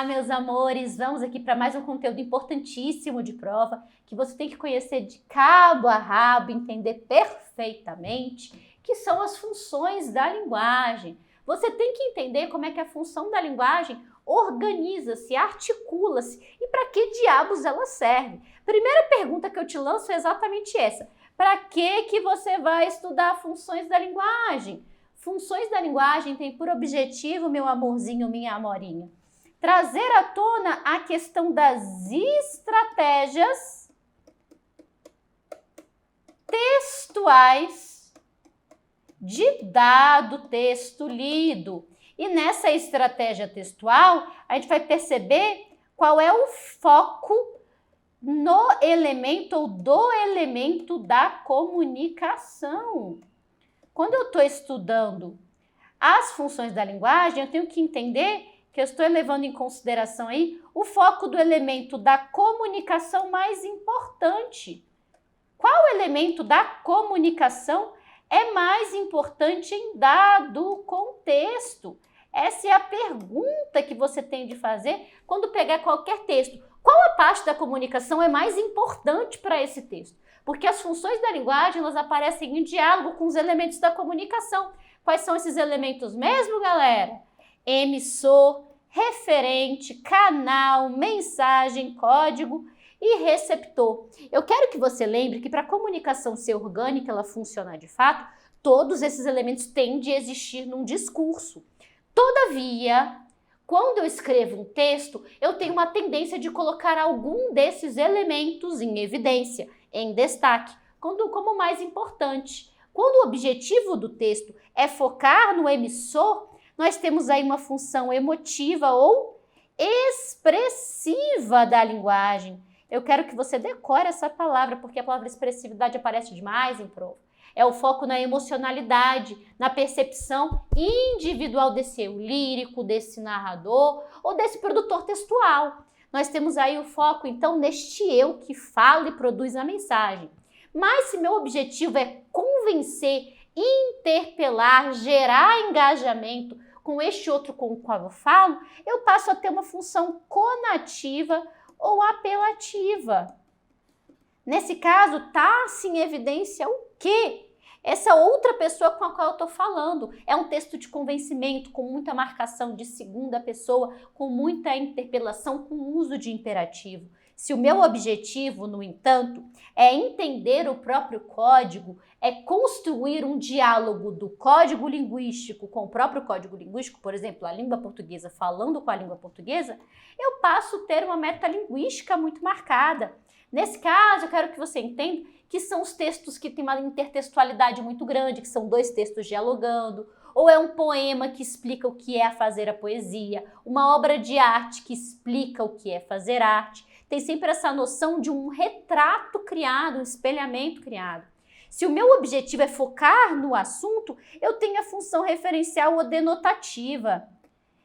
meus amores, vamos aqui para mais um conteúdo importantíssimo de prova que você tem que conhecer de cabo a rabo, entender perfeitamente, que são as funções da linguagem. Você tem que entender como é que a função da linguagem organiza-se, articula-se e para que diabos ela serve. Primeira pergunta que eu te lanço é exatamente essa. Para que você vai estudar funções da linguagem? Funções da linguagem têm por objetivo, meu amorzinho, minha amorinha, trazer à tona a questão das estratégias textuais de dado texto lido. E nessa estratégia textual, a gente vai perceber qual é o foco no elemento ou do elemento da comunicação. Quando eu estou estudando as funções da linguagem, eu tenho que entender que eu estou levando em consideração aí o foco do elemento da comunicação mais importante. Qual elemento da comunicação é mais importante em dado contexto? Essa é a pergunta que você tem de fazer quando pegar qualquer texto. Qual a parte da comunicação é mais importante para esse texto? Porque as funções da linguagem, elas aparecem em diálogo com os elementos da comunicação. Quais são esses elementos mesmo, galera? Emissor, referente, canal, mensagem, código e receptor. Eu quero que você lembre que para a comunicação ser orgânica, ela funcionar de fato, todos esses elementos têm de existir num discurso. Todavia, quando eu escrevo um texto, eu tenho uma tendência de colocar algum desses elementos em evidência, em destaque, como mais importante. Quando o objetivo do texto é focar no emissor, nós temos aí uma função emotiva ou expressiva da linguagem. Eu quero que você decore essa palavra, porque a palavra expressividade aparece demais em prova. É o foco na emocionalidade, na percepção individual desse eu lírico, desse narrador ou desse produtor textual. Nós temos aí o foco, então, neste eu que fala e produz a mensagem. Mas se meu objetivo é convencer, interpelar, gerar engajamento com este outro com o qual eu falo, eu passo a ter uma função conativa ou apelativa. Nesse caso, está-se em evidência o quê? Essa outra pessoa com a qual eu estou falando. É um texto de convencimento, com muita marcação de segunda pessoa, com muita interpelação, com uso de imperativo. Se o meu objetivo, no entanto, é entender o próprio código, é construir um diálogo do código linguístico com o próprio código linguístico, por exemplo, a língua portuguesa falando com a língua portuguesa, eu passo a ter uma metalinguística muito marcada. Nesse caso, eu quero que você entenda que são os textos que têm uma intertextualidade muito grande, que são dois textos dialogando, ou é um poema que explica o que é fazer a poesia, uma obra de arte que explica o que é fazer arte. Tem sempre essa noção de um retrato criado, um espelhamento criado. Se o meu objetivo é focar no assunto, eu tenho a função referencial ou denotativa,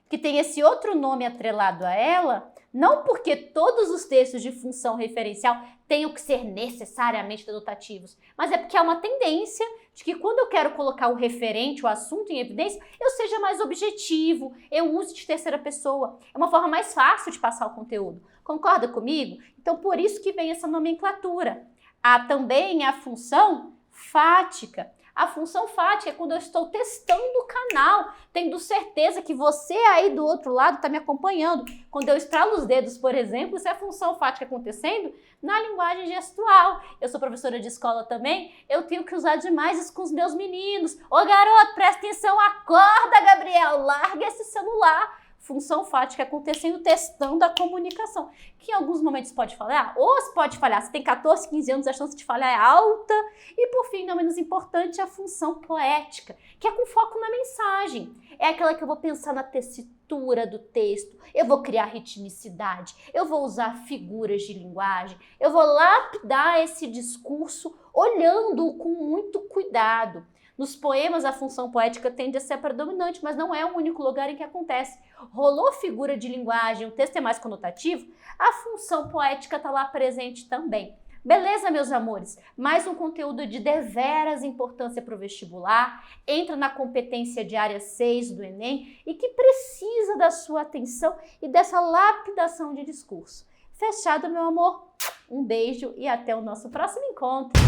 que tem esse outro nome atrelado a ela, não porque todos os textos de função referencial tenham que ser necessariamente denotativos, mas é porque há uma tendência de que quando eu quero colocar o referente, o assunto em evidência, eu seja mais objetivo, eu use de terceira pessoa. É uma forma mais fácil de passar o conteúdo. Concorda comigo? Então, por isso que vem essa nomenclatura. Há também a função fática. A função fática é quando eu estou testando o canal, tendo certeza que você aí do outro lado está me acompanhando. Quando eu estralo os dedos, por exemplo, isso é a função fática acontecendo na linguagem gestual. Eu sou professora de escola também, eu tenho que usar demais isso com os meus meninos. Ô garoto, presta atenção, acorda, Gabriel, larga esse celular. Função fática acontecendo, testando a comunicação, que em alguns momentos pode falhar, ou se pode falhar, se tem 14, 15 anos, a chance de falhar é alta, e por fim, não menos importante, a função poética, que é com foco na mensagem, é aquela que eu vou pensar na tessitura do texto, eu vou criar ritmicidade, eu vou usar figuras de linguagem, eu vou lapidar esse discurso olhando com muito cuidado. Nos poemas, a função poética tende a ser predominante, mas não é o único lugar em que acontece. Rolou figura de linguagem, o texto é mais conotativo, a função poética está lá presente também. Beleza, meus amores? Mais um conteúdo de deveras importância para o vestibular, entra na competência de área 6 do Enem e que precisa da sua atenção e dessa lapidação de discurso. Fechado, meu amor? Um beijo e até o nosso próximo encontro.